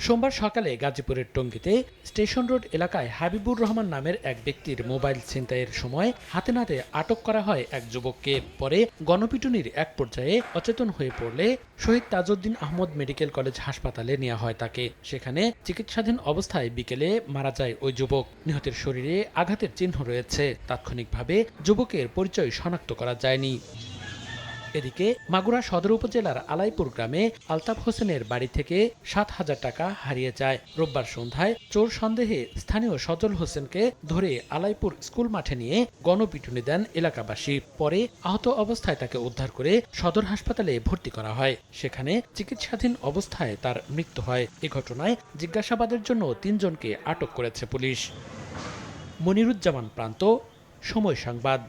সোমবার সকালে গাজীপুরের টঙ্গীতে স্টেশন রোড এলাকায় হাবিবুর রহমান নামের এক ব্যক্তির মোবাইল ছিনতাইয়ের সময় হাতে নাতে আটক করা হয় এক যুবককে। পরে গণপিটুনির এক পর্যায়ে অচেতন হয়ে পড়লে শহীদ তাজউদ্দিন আহমদ মেডিকেল কলেজ হাসপাতালে নেওয়া হয় তাকে। সেখানে চিকিৎসাধীন অবস্থায় বিকেলে মারা যায় ওই যুবক। নিহতের শরীরে আঘাতের চিহ্ন রয়েছে। তাৎক্ষণিকভাবে যুবকের পরিচয় শনাক্ত করা যায়নি। এদিকে মাগুরা সদর উপজেলার আলাইপুর গ্রামে আলতাফ হোসেনের বাড়ি থেকে ৭,০০০ টাকা হারিয়ে যায়। রোববার সন্ধ্যায় চোর সন্দেহে স্থানীয় সজল হোসেনকে ধরে আলাইপুর স্কুল মাঠে নিয়ে গণপিটুনি দেন এলাকাবাসী। পরে আহত অবস্থায় তাকে উদ্ধার করে সদর হাসপাতালে ভর্তি করা হয়। সেখানে চিকিৎসাধীন অবস্থায় তার মৃত্যু হয়। এ ঘটনায় জিজ্ঞাসাবাদের জন্য ৩ জনকে আটক করেছে পুলিশ। মনিরুজ্জামান প্রান্ত, সময় সংবাদ।